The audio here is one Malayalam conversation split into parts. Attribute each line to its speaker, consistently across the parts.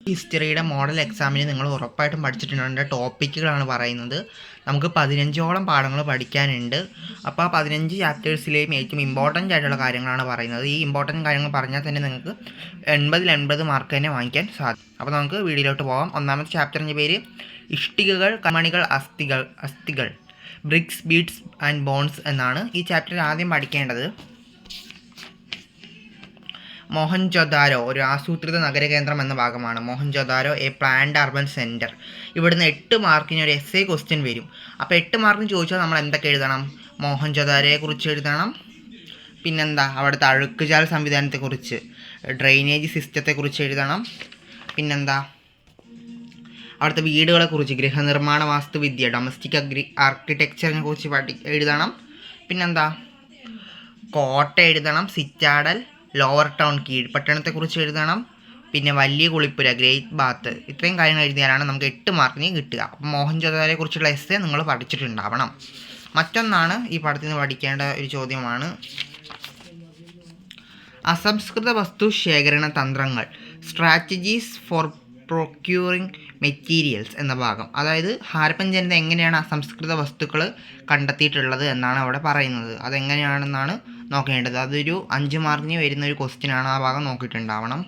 Speaker 1: ഹിസ്റ്ററിയുടെ മോഡൽ എക്സാമിന് നിങ്ങൾ ഉറപ്പായിട്ടും പഠിച്ചിട്ടുണ്ട്. ടോപ്പിക്കുകളാണ് പറയുന്നത്. നമുക്ക് 15ഓളം പാഠങ്ങൾ പഠിക്കാനുണ്ട്. അപ്പോൾ ആ 15 ചാപ്റ്റേഴ്സിലെയും ഏറ്റവും ഇമ്പോർട്ടൻ്റ് ആയിട്ടുള്ള കാര്യങ്ങളാണ് പറയുന്നത്. ഈ ഇമ്പോർട്ടൻ്റ് കാര്യങ്ങൾ പറഞ്ഞാൽ തന്നെ നിങ്ങൾക്ക് 80 മാർക്ക് തന്നെ വാങ്ങിക്കാൻ സാധിക്കും. അപ്പോൾ നമുക്ക് വീഡിയോയിലോട്ട് പോകാം. ഒന്നാമത്തെ ചാപ്റ്ററിൻ്റെ പേര് ഇഷ്ടികകൾ, കമണികൾ, അസ്ഥികൾ, ബ്രിക്സ്, ബീഡ്സ് ആൻഡ് ബോൺസ് എന്നാണ്. ഈ ചാപ്റ്റർ ആദ്യം പഠിക്കേണ്ടത് മോഹൻജൊദാരോ ഒരു ആസൂത്രിത നഗരകേന്ദ്രം എന്ന ഭാഗമാണ്. Mohenjodaro A planned urban centre. ഇവിടുന്ന് 8 മാർക്കിന് ഒരു എസ്സേ ക്വസ്റ്റ്യൻ വരും. അപ്പോൾ 8 മാർക്കിന് ചോദിച്ചാൽ നമ്മൾ എന്തൊക്കെ എഴുതണം? മോഹൻജൊദാരോയെക്കുറിച്ച് എഴുതണം. പിന്നെന്താ, അവിടുത്തെ അഴുക്കുചാൽ സംവിധാനത്തെക്കുറിച്ച്, ഡ്രെയിനേജ് സിസ്റ്റത്തെക്കുറിച്ച് എഴുതണം. പിന്നെന്താ, അവിടുത്തെ വീടുകളെക്കുറിച്ച്, ഗൃഹനിർമ്മാണ വാസ്തുവിദ്യ, ഡൊമസ്റ്റിക് ആർക്കിടെക്ചറിനെ കുറിച്ച് എഴുതണം. പിന്നെന്താ, കോട്ട എഴുതണം, സിറ്റാഡൽ, ലോവർ ടൗൺ കീഴ്പട്ടണത്തെക്കുറിച്ച് എഴുതണം. പിന്നെ വലിയ കുളിപ്പുര, ഗ്രേറ്റ് ബാത്ത്. ഇത്രയും കാര്യങ്ങൾ എഴുതിയാലാണ് നമുക്ക് 8 മാർക്കിന് കിട്ടുക. അപ്പോൾ മോഹൻജൊദാരോയെക്കുറിച്ചുള്ള എസ്സേ നിങ്ങൾ പഠിച്ചിട്ടുണ്ടാവണം. മറ്റൊന്നാണ് ഈ പാഠത്തിൽ നിന്ന് പഠിക്കേണ്ട ഒരു ചോദ്യമാണ് അസംസ്കൃത വസ്തു ശേഖരണ തന്ത്രങ്ങൾ, സ്ട്രാറ്റജീസ് ഫോർ പ്രൊക്യൂറിങ് മെറ്റീരിയൽസ് എന്ന ഭാഗം. അതായത് ഹാരപ്പൻ ജനത എങ്ങനെയാണ് അസംസ്കൃത വസ്തുക്കൾ കണ്ടെത്തിയിട്ടുള്ളത് എന്നാണ് അവിടെ പറയുന്നത്. അതെങ്ങനെയാണെന്നാണ് നോക്കേണ്ടത്. അതൊരു 5 മാർക്കിന് വരുന്നൊരു ക്വസ്റ്റ്യനാണ്. ആ ഭാഗം നോക്കിയിട്ടുണ്ടാവണം.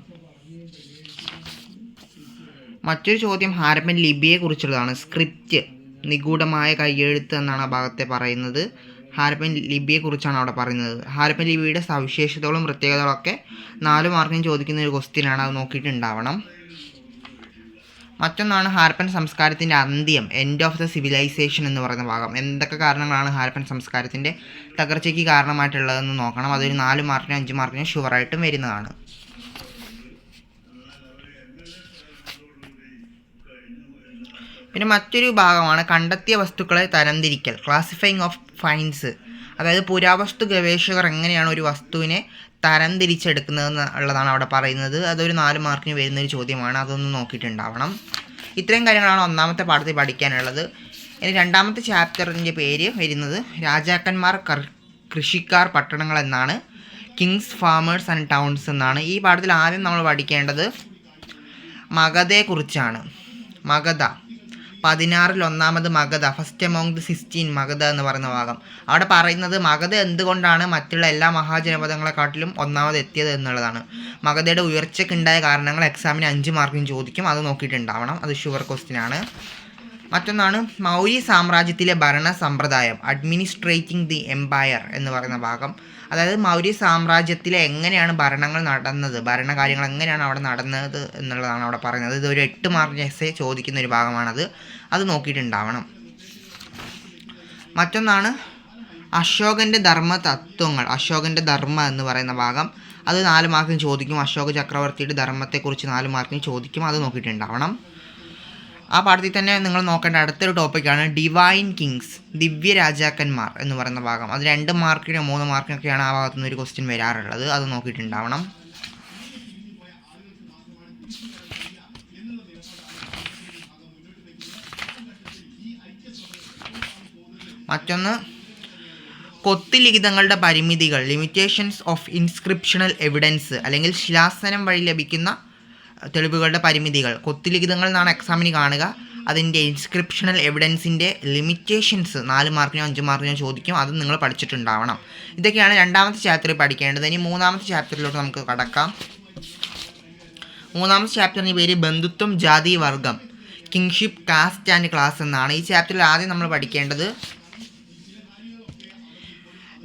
Speaker 1: മറ്റൊരു ചോദ്യം ഹാരപ്പൻ ലിപിയെക്കുറിച്ചുള്ളതാണ്. സ്ക്രിപ്റ്റ്, നിഗൂഢമായ കയ്യെഴുത്ത് എന്നാണ് ആ ഭാഗത്തെ പറയുന്നത്. ഹാരപ്പൻ ലിപിയെക്കുറിച്ചാണ് അവിടെ പറയുന്നത്. ഹാരപ്പൻ ലിപിയുടെ സവിശേഷതകളും പ്രത്യേകതകളൊക്കെ 4 മാർക്കിന് ചോദിക്കുന്ന ഒരു ക്വസ്റ്റ്യനാണ്. അത് നോക്കിയിട്ടുണ്ടാവണം. മറ്റൊന്നാണ് ഹാരപ്പൻ സംസ്കാരത്തിൻ്റെ അന്ത്യം, എൻഡ് ഓഫ് ദ സിവിലൈസേഷൻ എന്ന് പറയുന്ന ഭാഗം. എന്തൊക്കെ കാരണങ്ങളാണ് ഹാരപ്പൻ സംസ്കാരത്തിൻ്റെ തകർച്ചയ്ക്ക് കാരണമായിട്ടുള്ളതെന്ന് നോക്കണം. അതൊരു 4 മാർക്കിനും 5 മാർക്കിനും ഷുവറായിട്ടും വരുന്നതാണ്. പിന്നെ മറ്റൊരു ഭാഗമാണ് കണ്ടെത്തിയ വസ്തുക്കളെ തരംതിരിക്കൽ, ക്ലാസിഫൈങ് ഓഫ് ഫൈൻഡ്സ്. അതായത് പുരാവസ്തു ഗവേഷകർ എങ്ങനെയാണ് ഒരു വസ്തുവിനെ തരംതിരിച്ചെടുക്കുന്നതെന്ന് ഉള്ളതാണ് അവിടെ പറയുന്നത്. അതൊരു 4 മാർക്കിന് വരുന്നൊരു ചോദ്യമാണ്. അതൊന്ന് നോക്കിയിട്ടുണ്ടാവണം. ഇത്രയും കാര്യങ്ങളാണ് ഒന്നാമത്തെ പാഠത്തിൽ പഠിക്കാനുള്ളത്. ഇനി രണ്ടാമത്തെ ചാപ്റ്ററിൻ്റെ പേര് വരുന്നത് രാജാക്കന്മാർ, കൃഷിക്കാർ, പട്ടണങ്ങൾ എന്നാണ്. കിങ്സ്, ഫാമേഴ്സ് ആൻഡ് ടൗൺസ് എന്നാണ്. ഈ പാഠത്തിൽ ആദ്യം നമ്മൾ പഠിക്കേണ്ടത് മഗധയെക്കുറിച്ചാണ്. മഗധ 16ൽ ഒന്നാമത് Magadha, first among the 16 Magadha എന്ന് പറയുന്ന ഭാഗം. അവിടെ പറയുന്നത് മഗധ എന്തുകൊണ്ടാണ് മറ്റുള്ള എല്ലാ മഹാജനപദങ്ങളെക്കാട്ടിലും ഒന്നാമത് എത്തിയത് എന്നുള്ളതാണ്. മഗധയുടെ ഉയർച്ചയ്ക്കുണ്ടായ കാരണങ്ങൾ എക്സാമിന് 5 മാർക്കിന് ചോദിക്കും. അത് നോക്കിയിട്ടുണ്ടാവണം. അത് ഷുവർ ക്വസ്റ്റ്യൻ ആണ്. മറ്റൊന്നാണ് മൗര്യ സാമ്രാജ്യത്തിലെ ഭരണ സമ്പ്രദായം, അഡ്മിനിസ്ട്രേറ്റിംഗ് ദി എംപയർ എന്ന് പറയുന്ന ഭാഗം. അതായത് മൗര്യ സാമ്രാജ്യത്തിലെ എങ്ങനെയാണ് ഭരണങ്ങൾ നടന്നത്, ഭരണകാര്യങ്ങൾ എങ്ങനെയാണ് അവിടെ നടന്നത് എന്നുള്ളതാണ് അവിടെ പറയുന്നത്. ഇതൊരു 8 മാർക്കിന് എസ്സേ ചോദിക്കുന്ന ഒരു ഭാഗമാണത്. അത് നോക്കിയിട്ടുണ്ടാവണം. മറ്റൊന്നാണ് അശോകൻ്റെ ധർമ്മ തത്വങ്ങൾ, അശോകൻ്റെ ധർമ്മ എന്ന് പറയുന്ന ഭാഗം. അത് 4 മാർക്കിന് ചോദിക്കും. അശോക ചക്രവർത്തിയുടെ ധർമ്മത്തെക്കുറിച്ച് 4 മാർക്കിന് ചോദിക്കും. അത് നോക്കിയിട്ടുണ്ടാവണം. ആ പാഠത്തിൽ തന്നെ നിങ്ങൾ നോക്കേണ്ട അടുത്തൊരു ടോപ്പിക്കാണ് ഡിവൈൻ കിങ്സ്, ദിവ്യ രാജാക്കന്മാർ എന്ന് പറയുന്ന ഭാഗം. അത് 2 മാർക്കിനോ 3 മാർക്കിനൊക്കെയാണ് ആ ഭാഗത്തു നിന്ന് ഒരു ക്വസ്റ്റ്യൻ വരാറുള്ളത്. അത് നോക്കിയിട്ടുണ്ടാവണം. മറ്റൊന്ന് കൊത്തുലിഖിതങ്ങളുടെ പരിമിതികൾ, ലിമിറ്റേഷൻസ് ഓഫ് ഇൻസ്ക്രിപ്ഷണൽ എവിഡൻസ്, അല്ലെങ്കിൽ ശിലാസനം വഴി ലഭിക്കുന്ന തെളിവുകളുടെ പരിമിതികൾ. കൊത്തുലിഖിതങ്ങൾ എന്നാണ് എക്സാമിന് കാണുക. അതിൻ്റെ ഇൻസ്ക്രിപ്ഷണൽ എവിഡൻസിൻ്റെ ലിമിറ്റേഷൻസ് 4 മാർക്കിനോ 5 മാർക്കിനോ ചോദിക്കും. അത് നിങ്ങൾ പഠിച്ചിട്ടുണ്ടാവണം. ഇതൊക്കെയാണ് രണ്ടാമത്തെ ചാപ്റ്ററിൽ പഠിക്കേണ്ടത്. ഇനി മൂന്നാമത്തെ ചാപ്റ്ററിലോട്ട് നമുക്ക് കടക്കാം. മൂന്നാമത്തെ ചാപ്റ്ററിന് പേര് ബന്ധുത്വം, ജാതി, വർഗം, കിങ്ഷിപ്പ്, കാസ്റ്റ് ആൻഡ് ക്ലാസ് എന്നാണ്. ഈ ചാപ്റ്ററിൽ ആദ്യം നമ്മൾ പഠിക്കേണ്ടത്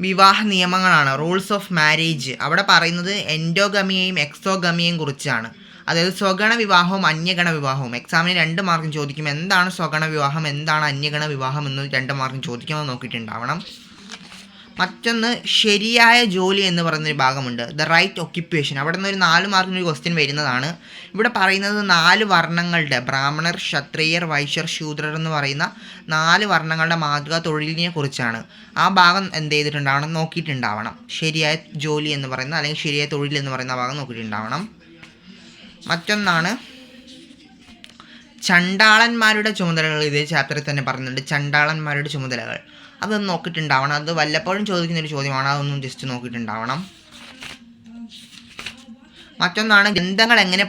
Speaker 1: വിവാഹ നിയമങ്ങളാണ്, റൂൾസ് ഓഫ് മാരേജ്. അവിടെ പറയുന്നത് എൻഡോഗമിയെയും എക്സോഗമിയെയും കുറിച്ചാണ്. അതായത് സ്വഗണ വിവാഹവും അന്യഗണ വിവാഹവും. എക്സാമിന് 2 മാർക്കിന് ചോദിക്കും. എന്താണ് സ്വഗണ വിവാഹം, എന്താണ് അന്യഗണ വിവാഹം എന്ന് 2 മാർക്കിന് ചോദിക്കും. അത് നോക്കിയിട്ടുണ്ടാവണം. മറ്റൊന്ന് ശരിയായ ജോലി എന്ന് പറയുന്നൊരു ഭാഗമുണ്ട്, ദ റൈറ്റ് ഒക്യുപ്പേഷൻ. അവിടെ നിന്ന് ഒരു 4 മാർക്കിന് ഒരു ക്വസ്റ്റ്യൻ വരുന്നതാണ്. ഇവിടെ പറയുന്നത് 4 വർണ്ണങ്ങളുടെ, ബ്രാഹ്മണർ, ക്ഷത്രിയർ, വൈശ്യർ, ശൂദ്രർ എന്ന് പറയുന്ന 4 വർണ്ണങ്ങളുടെ മാതൃകാ തൊഴിലിനെ കുറിച്ചാണ്. ആ ഭാഗം എന്ത് ചെയ്തിട്ടുണ്ടാവണം, നോക്കിയിട്ടുണ്ടാവണം. ശരിയായ ജോലി എന്ന് പറയുന്ന, അല്ലെങ്കിൽ ശരിയായ തൊഴിൽ എന്ന് പറയുന്ന ഭാഗം നോക്കിയിട്ടുണ്ടാവണം. മറ്റൊന്നാണ് ചണ്ടാളന്മാരുടെ ചുമതലകൾ. ഇതേ ചാപ്റ്ററിൽ തന്നെ പറയുന്നുണ്ട് ചണ്ടാളന്മാരുടെ ചുമതലകൾ. അതൊന്ന് നോക്കിയിട്ടുണ്ടാവണം. അത് വല്ലപ്പോഴും ചോദിക്കുന്നൊരു ചോദ്യമാണ്. അതൊന്നും ജസ്റ്റ് നോക്കിയിട്ടുണ്ടാവണം. മറ്റൊന്നാണ് ഗ്രന്ഥങ്ങൾ എങ്ങനെ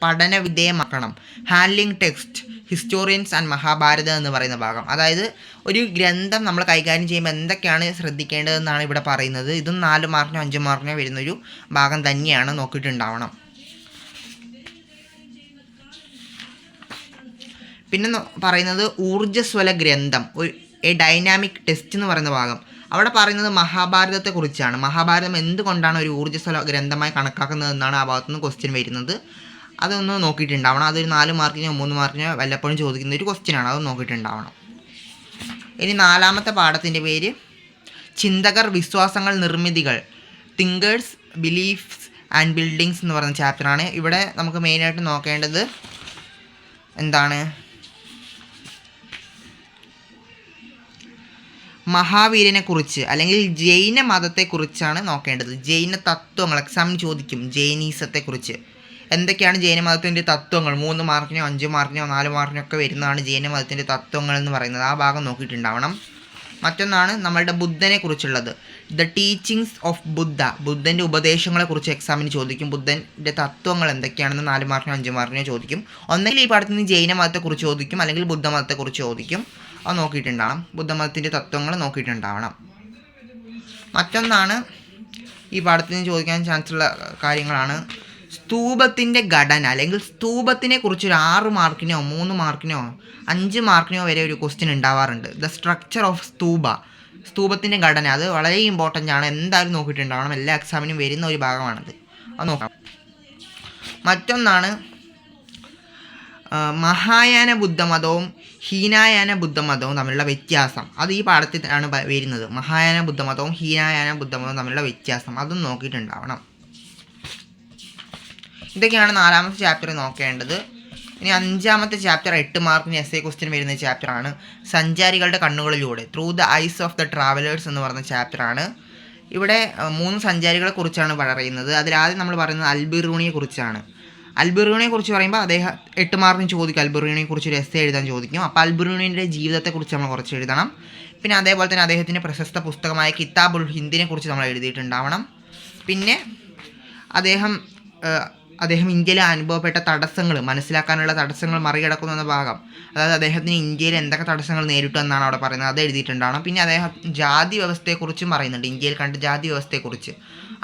Speaker 1: പഠന വിധേയമാക്കണം. Handling text, historians and Mahabharata എന്ന് പറയുന്ന ഭാഗം. അതായത് ഒരു ഗ്രന്ഥം നമ്മൾ കൈകാര്യം ചെയ്യുമ്പോൾ എന്തൊക്കെയാണ് ശ്രദ്ധിക്കേണ്ടതെന്നാണ് ഇവിടെ പറയുന്നത്. ഇതും 4 മാർക്കിനോ 5 മാർക്കിനോ വരുന്നൊരു ഭാഗം തന്നെയാണ്, നോക്കിയിട്ടുണ്ടാവണം. പിന്നെ പറയുന്നത് ഊർജ്ജസ്വല ഗ്രന്ഥം, എ ഡൈനാമിക് ടെസ്റ്റ് എന്ന് പറയുന്ന ഭാഗം. അവിടെ പറയുന്നത് മഹാഭാരതത്തെക്കുറിച്ചാണ്. മഹാഭാരതം എന്തുകൊണ്ടാണ് ഒരു ഊർജ്ജസ്വല ഗ്രന്ഥമായി കണക്കാക്കുന്നതെന്നാണ് ആ ഭാഗത്തുനിന്ന് ക്വസ്റ്റ്യൻ വരുന്നത്. അതൊന്ന് നോക്കിയിട്ടുണ്ടാവണം. അതൊരു 4 മാർക്കിനോ 3 മാർക്കിനോ വല്ലപ്പോഴും ചോദിക്കുന്ന ഒരു ക്വസ്റ്റ്യനാണ്, അത് നോക്കിയിട്ടുണ്ടാവണം. ഇനി 4ാമത്തെ പാഠത്തിൻ്റെ പേര് ചിന്തകർ, വിശ്വാസങ്ങൾ, നിർമ്മിതികൾ, തിങ്കേഴ്സ്, ബിലീഫ്സ് ആൻഡ് ബിൽഡിങ്സ് എന്ന് പറയുന്ന ചാപ്റ്ററാണ്. ഇവിടെ നമുക്ക് മെയിനായിട്ട് നോക്കേണ്ടത് എന്താണ്, മഹാവീരനെക്കുറിച്ച് അല്ലെങ്കിൽ ജൈന മതത്തെക്കുറിച്ചാണ് നോക്കേണ്ടത്. ജൈന തത്വങ്ങൾ എക്സാമിന് ചോദിക്കും. ജൈനീസത്തെക്കുറിച്ച് എന്തൊക്കെയാണ് ജൈന മതത്തിൻ്റെ തത്വങ്ങൾ, 3 മാർക്കിനോ 5 മാർക്കിനോ 4 മാർക്കിനോ ഒക്കെ വരുന്നതാണ് ജൈന മതത്തിൻ്റെ തത്വങ്ങൾ എന്ന് പറയുന്നത്. ആ ഭാഗം നോക്കിയിട്ടുണ്ടാവണം. മറ്റൊന്നാണ് നമ്മളുടെ ബുദ്ധനെ കുറിച്ചുള്ളത്, ദ ടീച്ചിങ്സ് ഓഫ് ബുദ്ധ, ബുദ്ധൻ്റെ ഉപദേശങ്ങളെക്കുറിച്ച് എക്സാമിന് ചോദിക്കും. ബുദ്ധൻ്റെ തത്വങ്ങൾ എന്തൊക്കെയാണെന്ന് 4 മാർക്കിനോ 5 മാർക്കിനോ ചോദിക്കും. ഒന്നെങ്കിൽ ഈ പാഠത്തിൽ നിന്ന് ജൈന മതത്തെക്കുറിച്ച് ചോദിക്കും, അല്ലെങ്കിൽ ബുദ്ധമതത്തെക്കുറിച്ച് ചോദിക്കും. അത് നോക്കിയിട്ടുണ്ടാവണം. ബുദ്ധമതത്തിൻ്റെ തത്വങ്ങൾ നോക്കിയിട്ടുണ്ടാവണം. മറ്റൊന്നാണ് ഈ പാഠത്തിൽ നിന്ന് ചോദിക്കാൻ ചാൻസുള്ള കാര്യങ്ങളാണ് സ്തൂപത്തിൻ്റെ ഘടന, അല്ലെങ്കിൽ സ്തൂപത്തിനെ കുറിച്ച് ഒരു 6 മാർക്കിനോ 3 മാർക്കിനോ 5 മാർക്കിനോ വരെ ഒരു ക്വസ്റ്റ്യൻ ഉണ്ടാവാറുണ്ട്. ദ സ്ട്രക്ചർ ഓഫ് സ്തൂപ, സ്തൂപത്തിൻ്റെ ഘടന, അത് വളരെ ഇമ്പോർട്ടൻ്റ് ആണ്, എന്തായാലും നോക്കിയിട്ടുണ്ടാവണം. എല്ലാ എക്സാമിനും വരുന്ന ഒരു ഭാഗമാണത്, അത് നോക്കാം. മറ്റൊന്നാണ് മഹായാന ബുദ്ധമതവും ഹീനായാന ബുദ്ധമതവും തമ്മിലുള്ള വ്യത്യാസം. അത് ഈ പാഠത്തിലാണ് വരുന്നത്. മഹായാന ബുദ്ധമതവും ഹീനായാന ബുദ്ധമതവും തമ്മിലുള്ള വ്യത്യാസം, അതും നോക്കിയിട്ടുണ്ടാവണം. ഇതൊക്കെയാണ് 4ാമത്തെ ചാപ്റ്റർ നോക്കേണ്ടത്. ഇനി 5ാമത്തെ ചാപ്റ്റർ 8 മാർക്കിന് എസ് എ ക്വസ്റ്റ്യൻ വരുന്ന ചാപ്റ്ററാണ് സഞ്ചാരികളുടെ കണ്ണുകളിലൂടെ, through the eyes of the travellers എന്ന് പറയുന്ന ചാപ്റ്ററാണ്. ഇവിടെ 3 സഞ്ചാരികളെ കുറിച്ചാണ് പറയുന്നത്. അതിലാദ്യം നമ്മൾ പറയുന്നത് അൽബിറൂണിയെ കുറിച്ചാണ്. അൽബിറൂണിയെ കുറിച്ച് പറയുമ്പോൾ അദ്ദേഹം 8 മാർക്കിന് ചോദിക്കും. അൽബിറൂണിയെ കുറിച്ച് ഒരു എസ് എഴുതാൻ ചോദിക്കും. അപ്പോൾ അൽബിറൂണിൻ്റെ ജീവിതത്തെക്കുറിച്ച് നമ്മൾ കുറച്ച് എഴുതണം. പിന്നെ അതേപോലെ തന്നെ അദ്ദേഹത്തിൻ്റെ പ്രശസ്ത പുസ്തകമായ കിതാബുൽ ഹിന്ദിനെ കുറിച്ച് നമ്മൾ എഴുതിയിട്ടുണ്ടാവണം. പിന്നെ അദ്ദേഹം ഇന്ത്യയിൽ അനുഭവപ്പെട്ട തടസ്സങ്ങൾ, മനസ്സിലാക്കാനുള്ള തടസ്സങ്ങൾ മറികടക്കുന്നു എന്ന ഭാഗം, അതായത് അദ്ദേഹത്തിന് ഇന്ത്യയിൽ എന്തൊക്കെ തടസ്സങ്ങൾ നേരിട്ടു എന്നാണ് അവിടെ പറയുന്നത്, അത് എഴുതിയിട്ടുണ്ടാവണം. പിന്നെ അദ്ദേഹം ജാതി വ്യവസ്ഥയെക്കുറിച്ചും പറയുന്നുണ്ട്, ഇന്ത്യയിൽ കണ്ട ജാതി വ്യവസ്ഥയെക്കുറിച്ച്,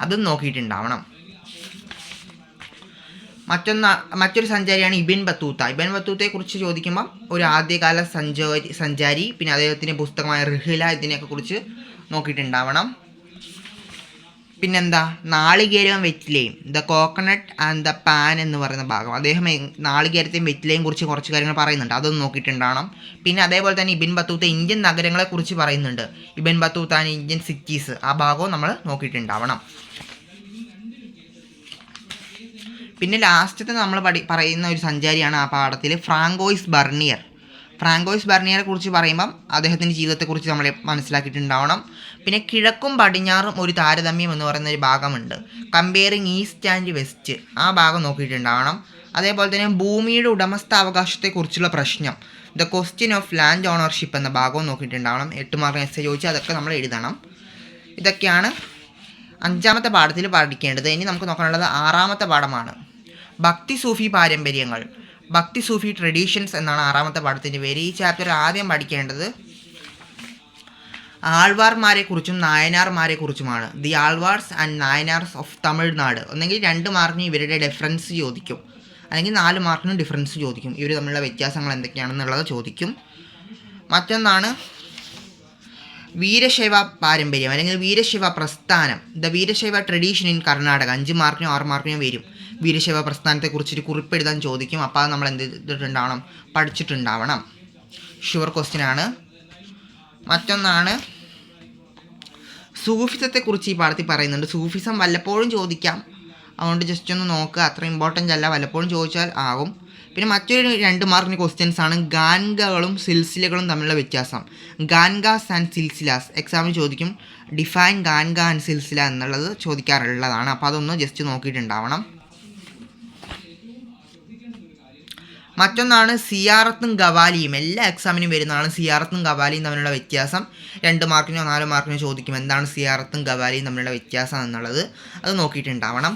Speaker 1: അതും നോക്കിയിട്ടുണ്ടാവണം. മറ്റൊരു സഞ്ചാരിയാണ് ഇബിൻ ബത്തൂത്ത. ഇബിൻ ബത്തൂത്തയെക്കുറിച്ച് ചോദിക്കുമ്പം ഒരു ആദ്യകാല സഞ്ചാരി, പിന്നെ അദ്ദേഹത്തിൻ്റെ പുസ്തകമായ റിഹില, ഇതിനെയൊക്കെ കുറിച്ച് നോക്കിയിട്ടുണ്ടാവണം. പിന്നെന്താ, നാളികേരവും വെറ്റിലയും, the coconut and the paan എന്ന് പറയുന്ന ഭാഗം, അദ്ദേഹം നാളികേരത്തെയും വെറ്റിലയും കുറിച്ച് കുറച്ച് കാര്യങ്ങൾ പറയുന്നുണ്ട്, അതൊന്നും നോക്കിയിട്ടുണ്ടാവണം. പിന്നെ അതേപോലെ തന്നെ ഇബിൻ ബത്തൂത്ത ഇന്ത്യൻ നഗരങ്ങളെക്കുറിച്ച് പറയുന്നുണ്ട്. ഇബിൻ ബത്തൂത്ത ആൻഡ് ഇന്ത്യൻ സിറ്റീസ്, ആ ഭാഗവും നമ്മൾ നോക്കിയിട്ടുണ്ടാവണം. പിന്നെ ലാസ്റ്റത്തെ നമ്മൾ പറയുന്ന ഒരു സഞ്ചാരിയാണ് ആ പാഠത്തിൽ ഫ്രാങ്കോയിസ് ബർണിയർ. ഫ്രാങ്കോയിസ് ബർണിയറെ കുറിച്ച് പറയുമ്പം അദ്ദേഹത്തിൻ്റെ ജീവിതത്തെക്കുറിച്ച് നമ്മൾ മനസ്സിലാക്കിയിട്ടുണ്ടാവണം. പിന്നെ കിഴക്കും പടിഞ്ഞാറും ഒരു താരതമ്യം എന്ന് പറയുന്ന ഒരു ഭാഗമുണ്ട്, കമ്പയറിങ് ഈസ്റ്റ് ആൻഡ് വെസ്റ്റ്, ആ ഭാഗം നോക്കിയിട്ടുണ്ടാവണം. അതേപോലെ തന്നെ ഭൂമിയുടെ ഉടമസ്ഥാവകാശത്തെക്കുറിച്ചുള്ള പ്രശ്നം, the question of land ownership എന്ന ഭാഗവും നോക്കിയിട്ടുണ്ടാവണം. 8 മാർക്കിന് എസ് ചോദിച്ചാൽ അതൊക്കെ നമ്മൾ എഴുതണം. ഇതൊക്കെയാണ് 5ാമത്തെ പാഠത്തിൽ പഠിക്കേണ്ടത്. ഇനി നമുക്ക് നോക്കാനുള്ളത് 6ാമത്തെ പാഠമാണ്, ഭക്തി സൂഫി പാരമ്പര്യങ്ങൾ, ഭക്തി സൂഫി ട്രഡീഷൻസ് എന്നാണ് 6ാമത്തെ പാഠത്തിൻ്റെ പേര്. ഈ ചാപ്റ്റർ ആദ്യം പഠിക്കേണ്ടത് ആൾവാർമാരെക്കുറിച്ചും നായനാർമാരെക്കുറിച്ചുമാണ്. The Alvars and നായനാർസ് of Tamil Nadu. ഒന്നെങ്കിൽ 2 മാർക്കിന് ഇവരുടെ ഡിഫറൻസ് ചോദിക്കും, അല്ലെങ്കിൽ 4 മാർക്കിനും ഡിഫറൻസ് ചോദിക്കും. ഇവർ തമ്മിലുള്ള വ്യത്യാസങ്ങൾ എന്തൊക്കെയാണെന്നുള്ളത് ചോദിക്കും. മറ്റൊന്നാണ് വീരശൈവ പാരമ്പര്യം, അല്ലെങ്കിൽ വീരശൈവ പ്രസ്ഥാനം, the Veerashaiva tradition in Karnataka. 5 മാർക്കിനോ 6 മാർക്കിനോ വരും. വീരശൈവ പ്രസ്ഥാനത്തെക്കുറിച്ചൊരു കുറിപ്പ് എഴുതാൻ ചോദിക്കും. അപ്പോൾ അത് നമ്മൾ എന്ത് ചെയ്തിട്ടുണ്ടാവണം, പഠിച്ചിട്ടുണ്ടാവണം. ഷുവർ ക്വസ്റ്റ്യൻ ആണ്. മറ്റൊന്നാണ് സൂഫിസത്തെക്കുറിച്ച് ഈ പാഠത്തിൽ പറയുന്നുണ്ട്. സൂഫിസം വല്ലപ്പോഴും ചോദിക്കാം, അതുകൊണ്ട് ജസ്റ്റ് ഒന്ന് നോക്കുക, അത്ര ഇമ്പോർട്ടൻ്റ് അല്ല, വല്ലപ്പോഴും ചോദിച്ചാൽ ആകും. പിന്നെ മറ്റൊരു 2 മാർക്കിന് ക്വസ്റ്റ്യൻസ് ആണ് ഗാൻഗകളും സിൽസിലകളും തമ്മിലുള്ള വ്യത്യാസം, ഗാൻഗാസ് ആൻഡ് സിൽസിലാസ്. എക്സാമിന് ചോദിക്കും, ഡിഫൈൻ ഗാൻഗ ആൻഡ് സിൽസില എന്നുള്ളത് ചോദിക്കാറുള്ളതാണ്. അപ്പോൾ അതൊന്ന് ജസ്റ്റ് നോക്കിയിട്ടുണ്ടാവണം. മറ്റൊന്നാണ് സിയാറത്തും ഗവാലിയും, എല്ലാ എക്സാമിനും വരുന്നതാണ് സിയാറത്തും ഗവാലിയും തമ്മിലുള്ള വ്യത്യാസം. 2 മാർക്കിനോ 4 മാർക്കിനോ ചോദിക്കും, എന്താണ് സിയാറത്തും ഗവാലിയും തമ്മിലുള്ള വ്യത്യാസം എന്നുള്ളത്, അത് നോക്കിയിട്ടുണ്ടാവണം.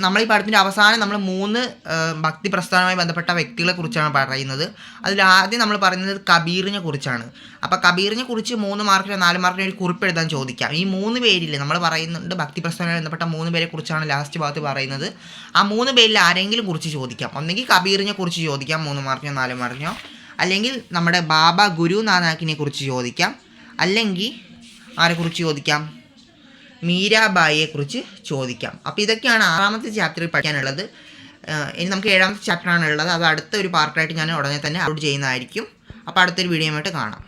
Speaker 1: നമ്മൾ ഈ പാഠത്തിൻ്റെ അവസാനം നമ്മൾ 3 ഭക്തി പ്രസ്ഥാനവുമായി ബന്ധപ്പെട്ട വ്യക്തികളെ കുറിച്ചാണ് പറയുന്നത്. അതിലാദ്യം നമ്മൾ പറയുന്നത് കബീറിനെ കുറിച്ചാണ്. അപ്പോൾ കബീറിനെ കുറിച്ച് 3 മാർക്കിനോ 4 മാർക്കിനോ ഒരു കുറിപ്പ് എഴുതാൻ ചോദിക്കാം. ഈ 3 പേരില്ലേ, നമ്മൾ പറയുന്നുണ്ട് ഭക്തി പ്രസ്ഥാനവുമായി ബന്ധപ്പെട്ട 3 പേരെ കുറിച്ചാണ് ലാസ്റ്റ് ഭാഗത്ത് പറയുന്നത്. ആ 3 പേരിൽ ആരെങ്കിലും കുറിച്ച് ചോദിക്കാം. ഒന്നെങ്കിൽ കബീറിനെ കുറിച്ച് ചോദിക്കാം 3 മാർക്കിനോ 4 മാർക്കിനോ, അല്ലെങ്കിൽ നമ്മുടെ ബാബ ഗുരു നാനാക്കിനെ കുറിച്ച് ചോദിക്കാം, അല്ലെങ്കിൽ ആരെക്കുറിച്ച് ചോദിക്കാം, മീരാബായിയെ കുറിച്ച് ചോദിക്കാം. അപ്പോൾ ഇതൊക്കെയാണ് 6ാമത്തെ ചാപ്റ്ററിൽ പഠിക്കാനുള്ളത്. ഇനി നമുക്ക് 7ാമത്തെ ചാപ്റ്ററാണ് ഉള്ളത്. അത് അടുത്ത ഒരു പാർട്ടായിട്ട് ഞാൻ ഉടനെ തന്നെ അപ്ലോഡ് ചെയ്യുന്നതായിരിക്കും. അപ്പോൾ അടുത്തൊരു വീഡിയോയുമായിട്ട് കാണാം.